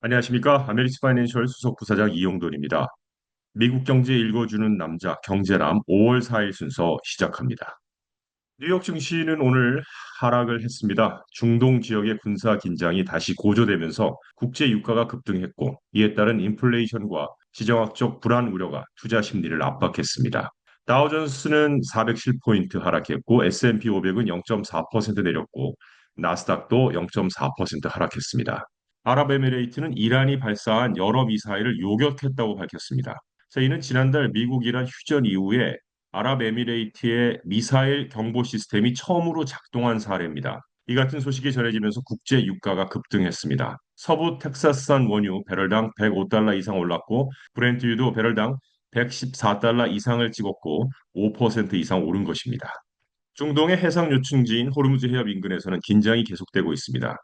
안녕하십니까? 아메리츠 파이낸셜 수석 부사장 이용돈입니다. 미국 경제 읽어주는 남자 경제남 5월 4일 순서 시작합니다. 뉴욕 증시는 오늘 하락을 했습니다. 중동 지역의 군사 긴장이 다시 고조되면서 국제 유가가 급등했고 이에 따른 인플레이션과 지정학적 불안 우려가 투자 심리를 압박했습니다. 다우존스는 407포인트 하락했고 S&P 500은 0.4% 내렸고 나스닥도 0.4% 하락했습니다. 아랍에미레이트는 이란이 발사한 여러 미사일을 요격했다고 밝혔습니다. 이는 지난달 미국-이란 휴전 이후에 아랍에미레이트의 미사일 경보 시스템이 처음으로 작동한 사례입니다. 이 같은 소식이 전해지면서 국제 유가가 급등했습니다. 서부 텍사스산 원유 배럴당 105달러 이상 올랐고 브렌트유도 배럴당 114달러 이상을 찍었고 5% 이상 오른 것입니다. 중동의 해상 요충지인 호르무즈 해협 인근에서는 긴장이 계속되고 있습니다.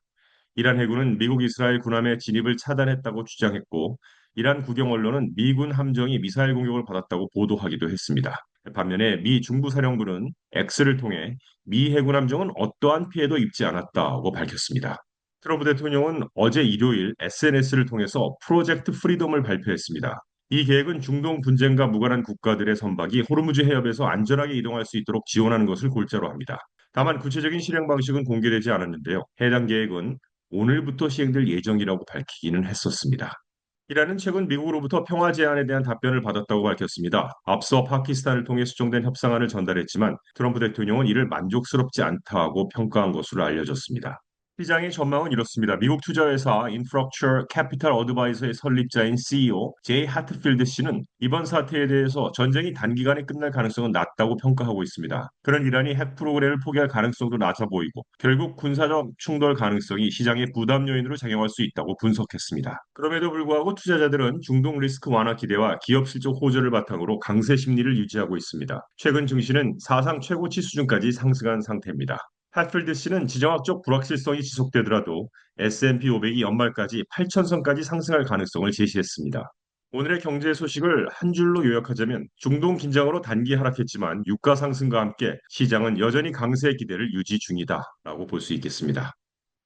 이란 해군은 미국 이스라엘 군함의 진입을 차단했다고 주장했고, 이란 국영 언론은 미군 함정이 미사일 공격을 받았다고 보도하기도 했습니다. 반면에 미 중부사령부는 X를 통해 미 해군 함정은 어떠한 피해도 입지 않았다고 밝혔습니다. 트럼프 대통령은 어제 일요일 SNS를 통해서 프로젝트 프리덤을 발표했습니다. 이 계획은 중동 분쟁과 무관한 국가들의 선박이 호르무즈 해협에서 안전하게 이동할 수 있도록 지원하는 것을 골자로 합니다. 다만 구체적인 실행 방식은 공개되지 않았는데요. 해당 계획은 오늘부터 시행될 예정이라고 밝히기는 했었습니다. 이라는 최근 미국으로부터 평화 제안에 대한 답변을 받았다고 밝혔습니다. 앞서 파키스탄을 통해 수정된 협상안을 전달했지만 트럼프 대통령은 이를 만족스럽지 않다고 평가한 것으로 알려졌습니다. 시장의 전망은 이렇습니다. 미국 투자회사 인프라스트럭처 캐피탈 어드바이저의 설립자인 CEO 제이 하트필드 씨는 이번 사태에 대해서 전쟁이 단기간에 끝날 가능성은 낮다고 평가하고 있습니다. 그런 이란이 핵 프로그램을 포기할 가능성도 낮아 보이고 결국 군사적 충돌 가능성이 시장의 부담 요인으로 작용할 수 있다고 분석했습니다. 그럼에도 불구하고 투자자들은 중동 리스크 완화 기대와 기업 실적 호조를 바탕으로 강세 심리를 유지하고 있습니다. 최근 증시는 사상 최고치 수준까지 상승한 상태입니다. 핫필드 씨는 지정학적 불확실성이 지속되더라도 S&P 500이 연말까지 8천선까지 상승할 가능성을 제시했습니다. 오늘의 경제 소식을 한 줄로 요약하자면 중동 긴장으로 단기 하락했지만 유가 상승과 함께 시장은 여전히 강세 기대를 유지 중이다라고 볼 수 있겠습니다.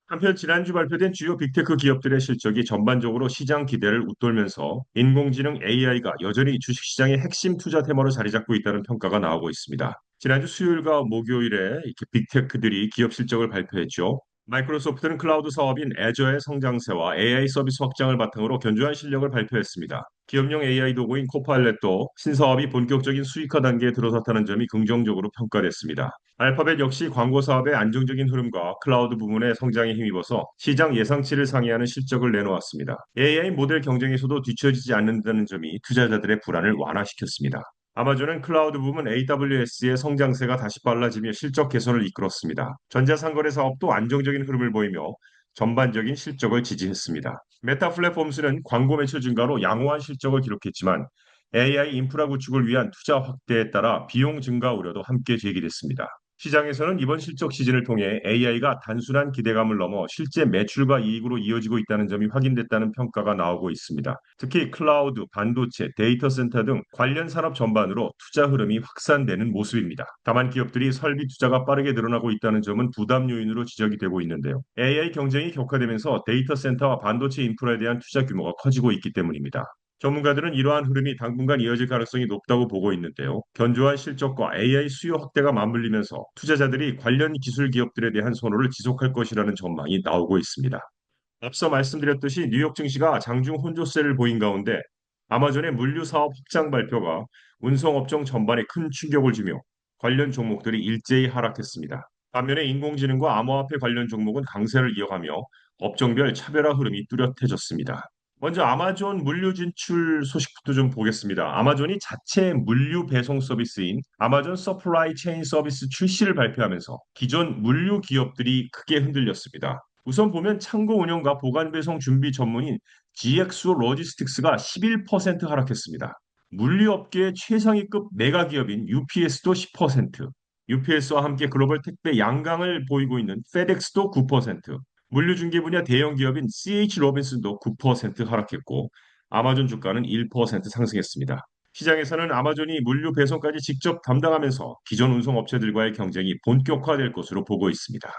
한편 지난주 발표된 주요 빅테크 기업들의 실적이 전반적으로 시장 기대를 웃돌면서 인공지능 AI가 여전히 주식시장의 핵심 투자 테마로 자리 잡고 있다는 평가가 나오고 있습니다. 지난주 수요일과 목요일에 이렇게 빅테크들이 기업 실적을 발표했죠. 마이크로소프트는 클라우드 사업인 애저의 성장세와 AI 서비스 확장을 바탕으로 견조한 실력을 발표했습니다. 기업용 AI 도구인 코파일럿도 신사업이 본격적인 수익화 단계에 들어섰다는 점이 긍정적으로 평가됐습니다. 알파벳 역시 광고 사업의 안정적인 흐름과 클라우드 부문의 성장에 힘입어서 시장 예상치를 상회하는 실적을 내놓았습니다. AI 모델 경쟁에서도 뒤처지지 않는다는 점이 투자자들의 불안을 완화시켰습니다. 아마존은 클라우드 부문 AWS의 성장세가 다시 빨라지며 실적 개선을 이끌었습니다. 전자상거래 사업도 안정적인 흐름을 보이며 전반적인 실적을 지지했습니다. 메타 플랫폼스는 광고 매출 증가로 양호한 실적을 기록했지만 AI 인프라 구축을 위한 투자 확대에 따라 비용 증가 우려도 함께 제기됐습니다. 시장에서는 이번 실적 시즌을 통해 AI가 단순한 기대감을 넘어 실제 매출과 이익으로 이어지고 있다는 점이 확인됐다는 평가가 나오고 있습니다. 특히 클라우드, 반도체, 데이터 센터 등 관련 산업 전반으로 투자 흐름이 확산되는 모습입니다. 다만 기업들이 설비 투자가 빠르게 늘어나고 있다는 점은 부담 요인으로 지적이 되고 있는데요. AI 경쟁이 격화되면서 데이터 센터와 반도체 인프라에 대한 투자 규모가 커지고 있기 때문입니다. 전문가들은 이러한 흐름이 당분간 이어질 가능성이 높다고 보고 있는데요. 견조한 실적과 AI 수요 확대가 맞물리면서 투자자들이 관련 기술 기업들에 대한 선호를 지속할 것이라는 전망이 나오고 있습니다. 앞서 말씀드렸듯이 뉴욕 증시가 장중 혼조세를 보인 가운데 아마존의 물류 사업 확장 발표가 운송업종 전반에 큰 충격을 주며 관련 종목들이 일제히 하락했습니다. 반면에 인공지능과 암호화폐 관련 종목은 강세를 이어가며 업종별 차별화 흐름이 뚜렷해졌습니다. 먼저 아마존 물류 진출 소식부터 좀 보겠습니다. 아마존이 자체 물류 배송 서비스인 아마존 서플라이 체인 서비스 출시를 발표하면서 기존 물류 기업들이 크게 흔들렸습니다. 우선 보면 창고 운영과 보관 배송 준비 전문인 GXO 로지스틱스가 11% 하락했습니다. 물류업계의 최상위급 메가 기업인 UPS도 10%, UPS와 함께 글로벌 택배 양강을 보이고 있는 FedEx도 9%, 물류 중개 분야 대형 기업인 CH 로빈슨도 9% 하락했고 아마존 주가는 1% 상승했습니다. 시장에서는 아마존이 물류 배송까지 직접 담당하면서 기존 운송업체들과의 경쟁이 본격화될 것으로 보고 있습니다.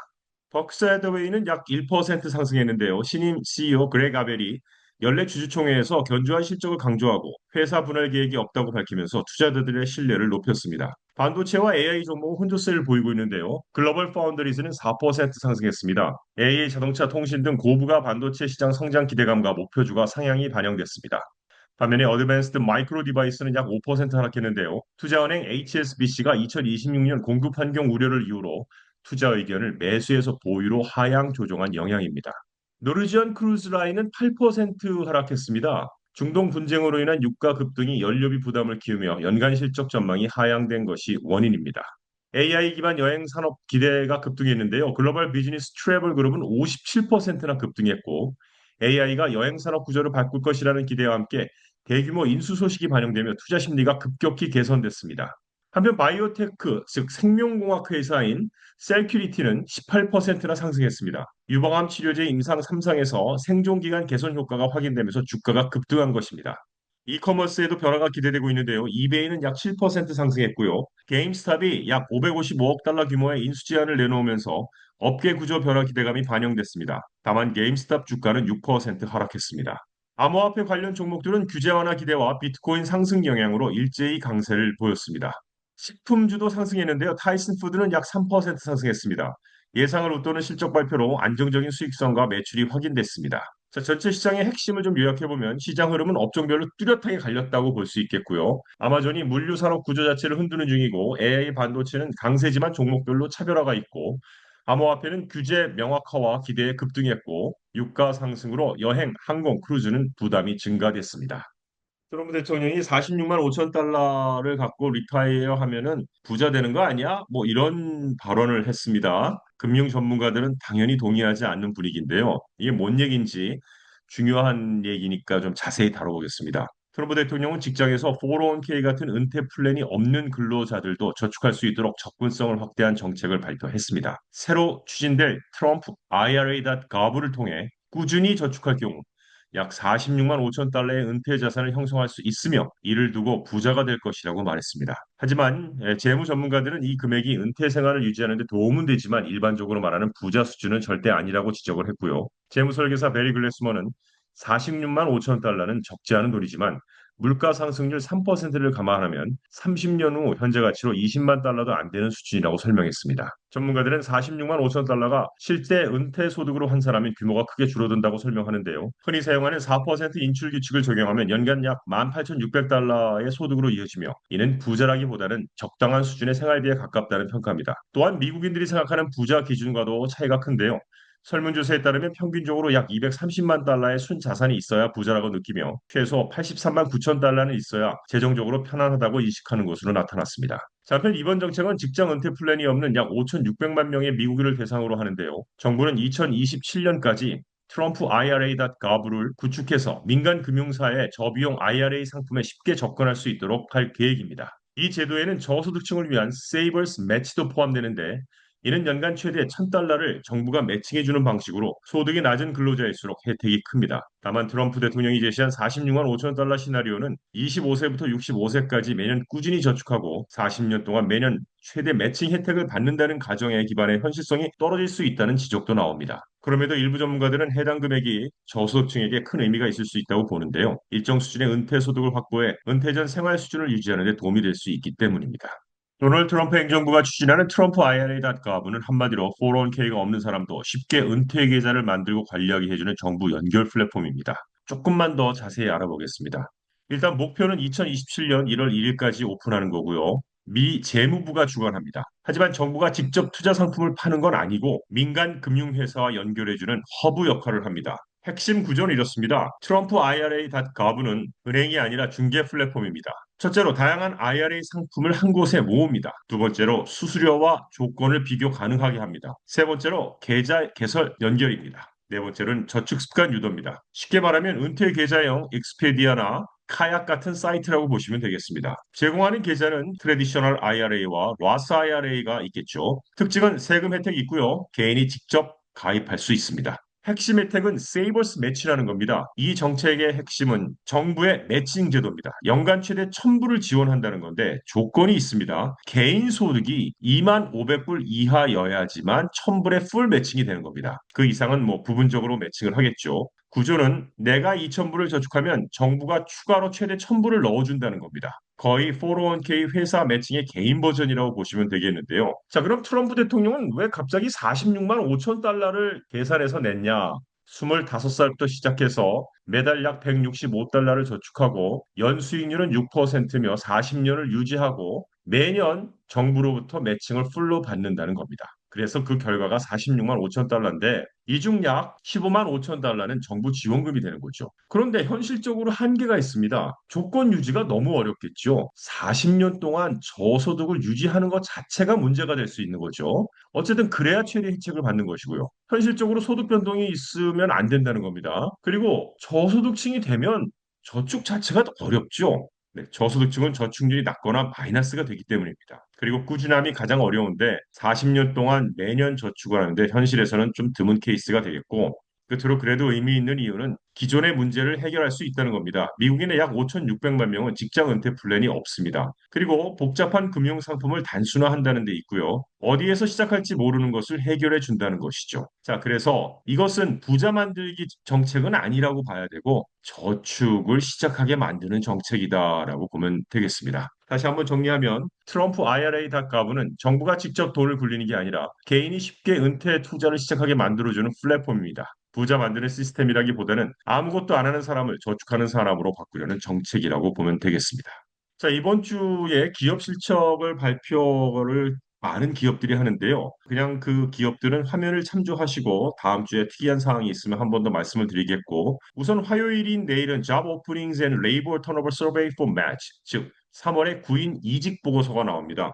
벅스 헤더웨이는 약 1% 상승했는데요. 신임 CEO 그렉 아벨이 연례 주주총회에서 견조한 실적을 강조하고 회사 분할 계획이 없다고 밝히면서 투자자들의 신뢰를 높였습니다. 반도체와 AI 종목은 혼조세를 보이고 있는데요. 글로벌 파운드리즈는 4% 상승했습니다. AI 자동차 통신 등 고부가 반도체 시장 성장 기대감과 목표주가 상향이 반영됐습니다. 반면에 어드밴스드 마이크로 디바이스는 약 5% 하락했는데요. 투자은행 HSBC가 2026년 공급 환경 우려를 이유로 투자 의견을 매수에서 보유로 하향 조정한 영향입니다. 노르지안 크루즈라인은 8% 하락했습니다. 중동 분쟁으로 인한 유가 급등이 연료비 부담을 키우며 연간 실적 전망이 하향된 것이 원인입니다. AI 기반 여행 산업 기대가 급등했는데요. 글로벌 비즈니스 트래블 그룹은 57%나 급등했고 AI가 여행 산업 구조를 바꿀 것이라는 기대와 함께 대규모 인수 소식이 반영되며 투자 심리가 급격히 개선됐습니다. 한편 바이오테크, 즉 생명공학 회사인 셀큐리티는 18%나 상승했습니다. 유방암 치료제 임상 3상에서 생존기간 개선 효과가 확인되면서 주가가 급등한 것입니다. 이커머스에도 변화가 기대되고 있는데요. 이베이는 약 7% 상승했고요. 게임스탑이 약 555억 달러 규모의 인수 제안을 내놓으면서 업계 구조 변화 기대감이 반영됐습니다. 다만 게임스탑 주가는 6% 하락했습니다. 암호화폐 관련 종목들은 규제 완화 기대와 비트코인 상승 영향으로 일제히 강세를 보였습니다. 식품주도 상승했는데요. 타이슨 푸드는 약 3% 상승했습니다. 예상을 웃도는 실적 발표로 안정적인 수익성과 매출이 확인됐습니다. 자, 전체 시장의 핵심을 좀 요약해보면 시장 흐름은 업종별로 뚜렷하게 갈렸다고 볼 수 있겠고요. 아마존이 물류 산업 구조 자체를 흔드는 중이고 AI 반도체는 강세지만 종목별로 차별화가 있고 암호화폐는 규제 명확화와 기대에 급등했고 유가 상승으로 여행, 항공, 크루즈는 부담이 증가됐습니다. 트럼프 대통령이 46만 5천 달러를 갖고 리타이어 하면은 부자 되는 거 아니야? 뭐 이런 발언을 했습니다. 금융 전문가들은 당연히 동의하지 않는 분위기인데요. 이게 뭔 얘기인지 중요한 얘기니까 좀 자세히 다뤄보겠습니다. 트럼프 대통령은 직장에서 401k 같은 은퇴 플랜이 없는 근로자들도 저축할 수 있도록 접근성을 확대한 정책을 발표했습니다. 새로 추진될 트럼프 IRA.gov를 통해 꾸준히 저축할 경우 약 46만 5천 달러의 은퇴 자산을 형성할 수 있으며 이를 두고 부자가 될 것이라고 말했습니다. 하지만 재무 전문가들은 이 금액이 은퇴 생활을 유지하는 데 도움은 되지만 일반적으로 말하는 부자 수준은 절대 아니라고 지적을 했고요. 재무 설계사 베리 글래스먼은 46만 5천 달러는 적지 않은 돈이지만 물가 상승률 3%를 감안하면 30년 후 현재 가치로 20만 달러도 안 되는 수준이라고 설명했습니다. 전문가들은 46만 5천 달러가 실제 은퇴 소득으로 환산하면 규모가 크게 줄어든다고 설명하는데요. 흔히 사용하는 4% 인출 규칙을 적용하면 연간 약 18,600달러의 소득으로 이어지며 이는 부자라기보다는 적당한 수준의 생활비에 가깝다는 평가입니다. 또한 미국인들이 생각하는 부자 기준과도 차이가 큰데요. 설문조사에 따르면 평균적으로 약 230만 달러의 순자산이 있어야 부자라고 느끼며 최소 83만 9천 달러는 있어야 재정적으로 편안하다고 인식하는 것으로 나타났습니다. 자, 한편 이번 정책은 직장 은퇴 플랜이 없는 약 5,600만 명의 미국인을 대상으로 하는데요. 정부는 2027년까지 트럼프 IRA.gov를 구축해서 민간 금융사의 저비용 IRA 상품에 쉽게 접근할 수 있도록 할 계획입니다. 이 제도에는 저소득층을 위한 세이버스 매치도 포함되는데 이는 연간 최대 1,000달러를 정부가 매칭해주는 방식으로 소득이 낮은 근로자일수록 혜택이 큽니다. 다만 트럼프 대통령이 제시한 46만 5천 달러 시나리오는 25세부터 65세까지 매년 꾸준히 저축하고 40년 동안 매년 최대 매칭 혜택을 받는다는 가정에 기반해 현실성이 떨어질 수 있다는 지적도 나옵니다. 그럼에도 일부 전문가들은 해당 금액이 저소득층에게 큰 의미가 있을 수 있다고 보는데요. 일정 수준의 은퇴 소득을 확보해 은퇴 전 생활 수준을 유지하는 데 도움이 될 수 있기 때문입니다. 도널드 트럼프 행정부가 추진하는 트럼프 IRA.gov는 한마디로 401k가 없는 사람도 쉽게 은퇴 계좌를 만들고 관리하게 해주는 정부 연결 플랫폼입니다. 조금만 더 자세히 알아보겠습니다. 일단 목표는 2027년 1월 1일까지 오픈하는 거고요. 미 재무부가 주관합니다. 하지만 정부가 직접 투자 상품을 파는 건 아니고 민간 금융회사와 연결해주는 허브 역할을 합니다. 핵심 구조는 이렇습니다. 트럼프 IRA.gov는 은행이 아니라 중개 플랫폼입니다. 첫째로 다양한 IRA 상품을 한 곳에 모읍니다. 두 번째로 수수료와 조건을 비교 가능하게 합니다. 세 번째로 계좌 개설 연결입니다. 네 번째로는 저축 습관 유도입니다. 쉽게 말하면 은퇴 계좌형 익스페디아나 카약 같은 사이트라고 보시면 되겠습니다. 제공하는 계좌는 트레디셔널 IRA와 라스 IRA가 있겠죠. 특징은 세금 혜택이 있고요. 개인이 직접 가입할 수 있습니다. 핵심 혜택은 세이버스 매치라는 겁니다. 이 정책의 핵심은 정부의 매칭 제도입니다. 연간 최대 1,000불을 지원한다는 건데 조건이 있습니다. 개인 소득이 2만 500불 이하여야지만 1,000불의 풀 매칭이 되는 겁니다. 그 이상은 뭐 부분적으로 매칭을 하겠죠. 구조는 내가 2,000불을 저축하면 정부가 추가로 최대 1,000불을 넣어준다는 겁니다. 거의 401k 회사 매칭의 개인 버전이라고 보시면 되겠는데요. 자, 그럼 트럼프 대통령은 왜 갑자기 46만 5천 달러를 계산해서 냈냐? 25살부터 시작해서 매달 약 165달러를 저축하고 연수익률은 6%며 40년을 유지하고 매년 정부로부터 매칭을 풀로 받는다는 겁니다. 그래서 그 결과가 46만 5천 달러인데 이 중 약 15만 5천 달러는 정부 지원금이 되는 거죠. 그런데 현실적으로 한계가 있습니다. 조건 유지가 너무 어렵겠죠. 40년 동안 저소득을 유지하는 것 자체가 문제가 될 수 있는 거죠. 어쨌든 그래야 최대 혜택을 받는 것이고요. 현실적으로 소득 변동이 있으면 안 된다는 겁니다. 그리고 저소득층이 되면 저축 자체가 어렵죠. 네, 저소득층은 저축률이 낮거나 마이너스가 되기 때문입니다. 그리고 꾸준함이 가장 어려운데 40년 동안 매년 저축을 하는데 현실에서는 좀 드문 케이스가 되겠고 끝으로 그래도 의미 있는 이유는 기존의 문제를 해결할 수 있다는 겁니다. 미국인의 약 5,600만 명은 직장 은퇴 플랜이 없습니다. 그리고 복잡한 금융 상품을 단순화한다는 데 있고요. 어디에서 시작할지 모르는 것을 해결해 준다는 것이죠. 자, 그래서 이것은 부자 만들기 정책은 아니라고 봐야 되고 저축을 시작하게 만드는 정책이다라고 보면 되겠습니다. 다시 한번 정리하면 트럼프 IRA.gov는 정부가 직접 돈을 굴리는 게 아니라 개인이 쉽게 은퇴 투자를 시작하게 만들어주는 플랫폼입니다. 부자 만드는 시스템이라기보다는 아무것도 안 하는 사람을 저축하는 사람으로 바꾸려는 정책이라고 보면 되겠습니다. 자, 이번 주에 기업 실적을 발표를 많은 기업들이 하는데요. 그냥 그 기업들은 화면을 참조하시고 다음 주에 특이한 사항이 있으면 한 번 더 말씀을 드리겠고 우선 화요일인 내일은 Job Openings and Labor Turnover Survey for Match, 즉 3월에 구인 이직 보고서가 나옵니다.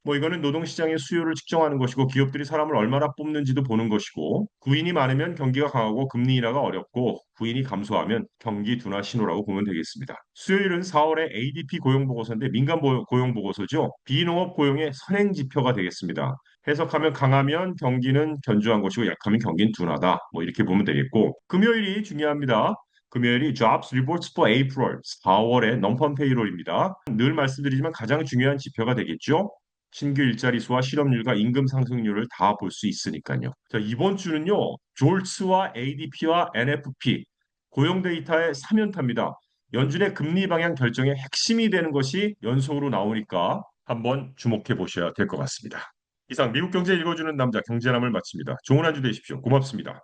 뭐 이거는 노동시장의 수요를 측정하는 것이고 기업들이 사람을 얼마나 뽑는지도 보는 것이고 구인이 많으면 경기가 강하고 금리 인하가 어렵고 구인이 감소하면 경기 둔화 신호라고 보면 되겠습니다. 수요일은 4월에 ADP 고용보고서인데 민간 고용보고서죠. 비농업 고용의 선행 지표가 되겠습니다. 해석하면 강하면 경기는 견조한 것이고 약하면 경기는 둔하다. 뭐 이렇게 보면 되겠고 금요일이 중요합니다. 금요일이 Jobs Reports for April 4월의 넘펀 페이롤입니다. 늘 말씀드리지만 가장 중요한 지표가 되겠죠. 신규 일자리 수와 실업률과 임금 상승률을 다 볼 수 있으니까요. 자, 이번 주는요. 졸츠와 ADP와 NFP 고용 데이터의 3연타입니다. 연준의 금리 방향 결정의 핵심이 되는 것이 연속으로 나오니까 한번 주목해 보셔야 될 것 같습니다. 이상 미국 경제 읽어주는 남자 경제남을 마칩니다. 좋은 한 주 되십시오. 고맙습니다.